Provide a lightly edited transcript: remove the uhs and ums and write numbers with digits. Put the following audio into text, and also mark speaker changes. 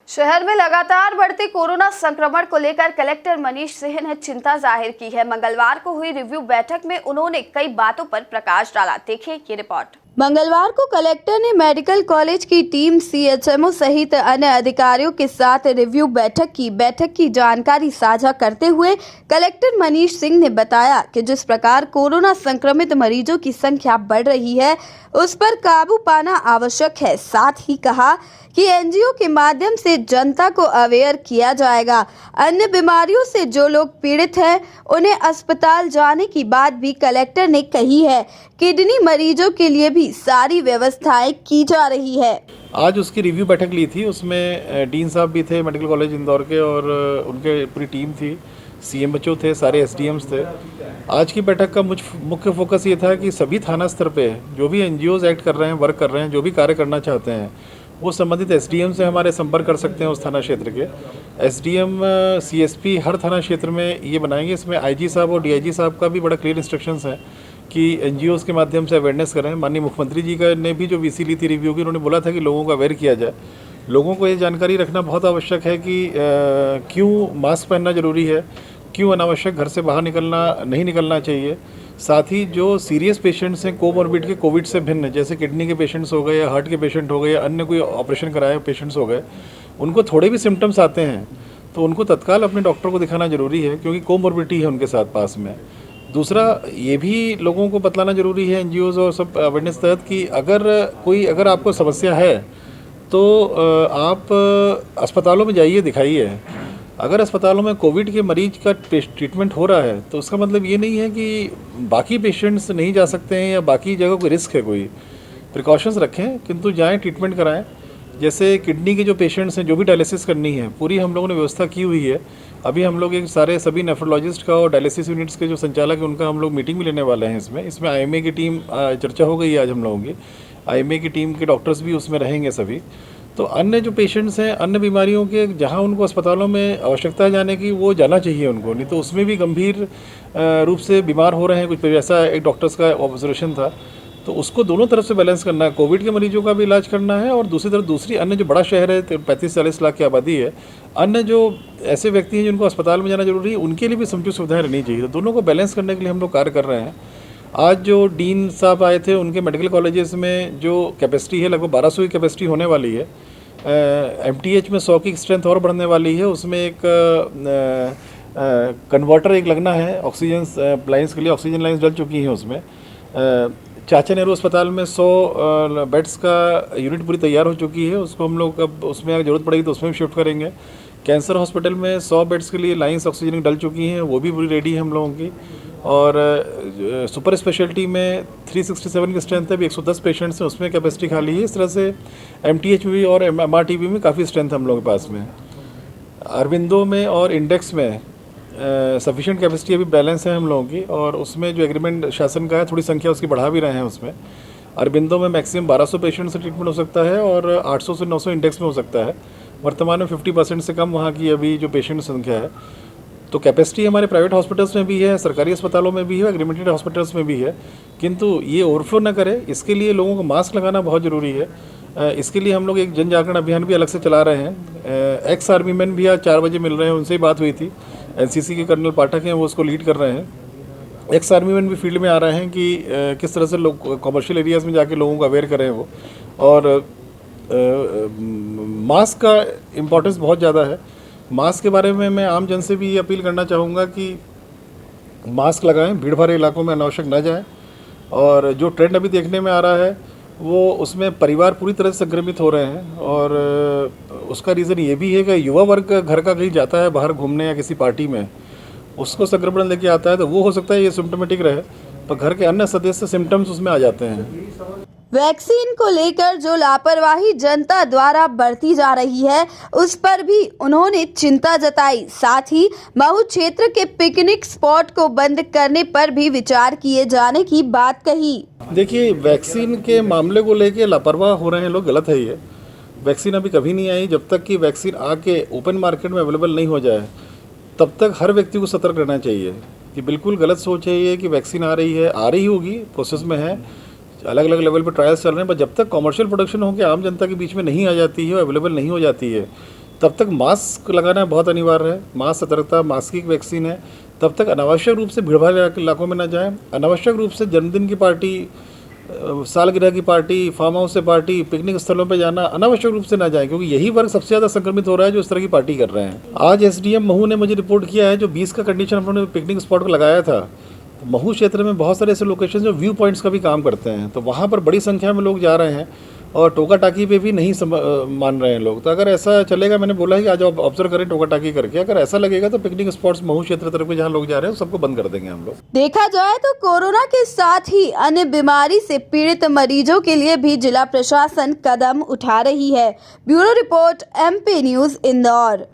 Speaker 1: शहर में लगातार बढ़ते कोरोना संक्रमण को लेकर कलेक्टर मनीष सिंह ने चिंता जाहिर की है। मंगलवार को हुई रिव्यू बैठक में उन्होंने कई बातों पर प्रकाश डाला। देखिए ये रिपोर्ट। मंगलवार को कलेक्टर ने मेडिकल कॉलेज की टीम, सीएचएमओ सहित अन्य अधिकारियों के साथ रिव्यू बैठक की। बैठक की जानकारी साझा करते हुए कलेक्टर मनीष सिंह ने बताया कि जिस प्रकार कोरोना संक्रमित मरीजों की संख्या बढ़ रही है, उस पर काबू पाना आवश्यक है। साथ ही कहा कि एनजीओ के माध्यम से जनता को अवेयर किया जाएगा। अन्य बीमारियों से जो लोग पीड़ित हैं, उन्हें अस्पताल जाने की बात भी कलेक्टर ने कही है। किडनी मरीजों के लिए भी सारी व्यवस्थाएं की जा रही है।
Speaker 2: आज उसकी रिव्यू बैठक ली थी। उसमें डीन साहब भी थे मेडिकल कॉलेज इंदौर के, और उनके पूरी टीम थी, सीएमएचओ थे, सारे एसडीएम्स थे। आज की बैठक का मुख्य फोकस ये था कि सभी थाना स्तर पे जो भी एनजीओज एक्ट कर रहे हैं, वर्क कर रहे हैं, जो भी कार्य करना चाहते हैं, वो संबंधित एसडीएम से हमारे संपर्क कर सकते हैं। उस थाना क्षेत्र के एसडीएम, सीएसपी हर थाना क्षेत्र में ये बनाएंगे। इसमें आईजी साहब और डीआईजी साहब का भी बड़ा क्लियर इंस्ट्रक्शंस है कि एनजीओज के माध्यम से अवेयरनेस करें। माननीय मुख्यमंत्री जी का ने भी जो वीसी ली थी रिव्यू की, उन्होंने बोला था कि लोगों को अवेयर किया जाए। लोगों को ये जानकारी रखना बहुत आवश्यक है कि क्यों मास्क पहनना ज़रूरी है, क्यों अनावश्यक घर से बाहर नहीं निकलना चाहिए। साथ ही जो सीरियस पेशेंट्स हैं कोमॉर्बिड के, कोविड से भिन्न, जैसे किडनी के पेशेंट्स हो गए या हार्ट के पेशेंट हो गए या अन्य कोई ऑपरेशन कराए पेशेंट्स हो गए, उनको थोड़े भी सिम्टम्स आते हैं तो उनको तत्काल अपने डॉक्टर को दिखाना ज़रूरी है, क्योंकि कोमॉर्बिडिटी है उनके साथ पास में। दूसरा, ये भी लोगों को बतलाना ज़रूरी है एनजीओज़ और सब अवेयरनेस तहत कि अगर आपको समस्या है तो आप अस्पतालों में जाइए, दिखाइए। अगर अस्पतालों में कोविड के मरीज का ट्रीटमेंट हो रहा है तो उसका मतलब ये नहीं है कि बाकी पेशेंट्स नहीं जा सकते हैं या बाकी जगह कोई रिस्क है। कोई प्रिकॉशंस रखें, किंतु जाएं, ट्रीटमेंट कराएं। जैसे किडनी के जो पेशेंट्स हैं, जो भी डायलिसिस करनी है, पूरी हम लोगों ने व्यवस्था की हुई है। अभी हम लोग सभी नेफ्रोलॉजिस्ट का और डायलिसिस यूनिट्स के जो संचालक हैं, उनका हम लोग मीटिंग भी लेने वाले हैं। इसमें आईएमए की टीम, चर्चा हो गई आज हम लोगों की। आईएमए की टीम के डॉक्टर्स भी उसमें रहेंगे सभी। तो अन्य जो पेशेंट्स हैं, अन्य बीमारियों के, जहां उनको अस्पतालों में आवश्यकता है जाने की, वो जाना चाहिए उनको। नहीं तो उसमें भी गंभीर रूप से बीमार हो रहे हैं कुछ। ऐसा एक डॉक्टर्स का ऑब्जर्वेशन था। तो उसको दोनों तरफ से बैलेंस करना है, कोविड के मरीजों का भी इलाज करना है और दूसरी तरफ अन्य जो बड़ा शहर है, 35-40 लाख की आबादी है, अन्य जो ऐसे व्यक्ति हैं जिनको अस्पताल में जाना जरूरी है, उनके लिए भी समुचित सुविधाएँ रहनी चाहिए। तो दोनों को बैलेंस करने के लिए हम लोग कार्य कर रहे हैं। आज जो डीन साहब आए थे, उनके मेडिकल कॉलेजेस में जो कैपेसिटी है, लगभग 1200 की कैपेसिटी होने वाली है। एमटीएच में 100 की स्ट्रेंथ और बढ़ने वाली है। उसमें एक कन्वर्टर एक लगना है ऑक्सीजन लाइन्स के लिए। ऑक्सीजन लाइन्स डल चुकी हैं उसमें। चाचा नेहरू अस्पताल में 100 बेड्स का यूनिट पूरी तैयार हो चुकी है। उसको हम लोग अब उसमें अगर जरूरत पड़ेगी तो उसमें भी शिफ्ट करेंगे। कैंसर हॉस्पिटल में 100 बेड्स के लिए लाइन्स ऑक्सीजन डल चुकी हैं, वो भी पूरी रेडी है हम लोगों की। और सुपर स्पेशलिटी में 367 की स्ट्रेंथ है, अभी 110 पेशेंट्स हैं, उसमें कैपेसिटी खाली है। इस तरह से एमटीएच में भी और एमआरटीबी में काफ़ी स्ट्रेंथ हम लोगों के पास में। अरविंदो में और इंडेक्स में सफिशिएंट कैपेसिटी अभी बैलेंस है हम लोगों की। और उसमें जो एग्रीमेंट शासन का है, थोड़ी संख्या उसकी बढ़ा भी रहे हैं उसमें। अरविंदो में मैक्सिमम 1200 पेशेंट से ट्रीटमेंट हो सकता है और 800 से 900 इंडेक्स में हो सकता है। वर्तमान में 50% से कम वहाँ की अभी जो पेशेंट संख्या है। तो कैपेसिटी हमारे प्राइवेट हॉस्पिटल्स में भी है, सरकारी अस्पतालों में भी है, एग्रीमेंटेड हॉस्पिटल्स में भी है। किंतु ये ओवरफ्लो ना करे, इसके लिए लोगों को मास्क लगाना बहुत ज़रूरी है। इसके लिए हम लोग एक जन जागरण अभियान भी अलग से चला रहे हैं। एक्स आर्मी मैन भी आज 4 बजे मिल रहे हैं, उनसे ही बात हुई थी। एनसीसी के कर्नल पाठक हैं, वो उसको लीड कर रहे हैं। एक्स आर्मी मैन भी फील्ड में आ रहे हैं कि किस तरह से लोग कमर्शियल एरियाज़ में जाके लोगों को अवेयर करें वो। और मास्क का इम्पोर्टेंस बहुत ज़्यादा है। मास्क के बारे में मैं आम जन से भी ये अपील करना चाहूँगा कि मास्क लगाएं, भीड़ भाड़ इलाकों में अनावश्यक न जाएं। और जो ट्रेंड अभी देखने में आ रहा है, वो उसमें परिवार पूरी तरह से संक्रमित हो रहे हैं। और उसका रीज़न ये भी है कि युवा वर्ग घर का कहीं जाता है बाहर घूमने या किसी पार्टी में, उसको संक्रमण लेके आता है, तो वो हो सकता है ये सिम्टोमेटिक रहे, पर घर के अन्य सदस्य सिम्टम्स उसमें आ जाते हैं।
Speaker 1: वैक्सीन को लेकर जो लापरवाही जनता द्वारा बरती जा रही है, उस पर भी उन्होंने चिंता जताई। साथ ही महू क्षेत्र के पिकनिक स्पॉट को बंद करने पर भी विचार किए जाने की बात कही।
Speaker 2: देखिए, वैक्सीन के मामले को लेके लापरवाह हो रहे हैं लोग, गलत है ये। वैक्सीन अभी कभी नहीं आई। जब तक कि वैक्सीन आके ओपन मार्केट में अवेलेबल नहीं हो जाए, तब तक हर व्यक्ति को सतर्क रहना चाहिए कि बिल्कुल गलत सोच है ये कि वैक्सीन आ रही होगी, प्रोसेस में है, अलग अलग लेवल पे ट्रायल्स चल रहे हैं। पर जब तक कमर्शियल प्रोडक्शन होकर आम जनता के बीच में नहीं आ जाती है, अवेलेबल नहीं हो जाती है, तब तक मास्क लगाना बहुत अनिवार्य है, मास्क सतर्कता, मास्क की वैक्सीन है, तब तक अनावश्यक रूप से भीड़भाड़ इलाकों में ना जाएं। अनावश्यक रूप से जन्मदिन की पार्टी, सालगिरह की पार्टी, फार्म हाउस से पार्टी, पिकनिक स्थलों पे जाना अनावश्यक रूप से ना जाएं, क्योंकि यही वर्ग सबसे ज़्यादा संक्रमित हो रहा है जो इस तरह की पार्टी कर रहे हैं। आज एसडीएम महू ने मुझे रिपोर्ट किया है, जो 20 का कंडीशन उन्होंने पिकनिक स्पॉट को लगाया था, तो महू क्षेत्र में बहुत सारे ऐसे लोकेशन जो व्यू पॉइंट्स का भी काम करते हैं, तो वहाँ पर बड़ी संख्या में लोग जा रहे हैं और टोका टाकी पे भी नहीं मान रहे हैं लोग। तो अगर ऐसा चलेगा, मैंने बोला है कि आज आप ऑब्जर्व करें टोका टाकी करके, अगर ऐसा लगेगा तो पिकनिक स्पॉट्स महू क्षेत्र तरफ जहाँ लोग जा रहे हैं सबको बंद कर देंगे हम लोग।
Speaker 1: देखा जाए तो कोरोना के साथ ही अन्य बीमारी से पीड़ित मरीजों के लिए भी जिला प्रशासन कदम उठा रही है। Bureau report, MP news, Indore.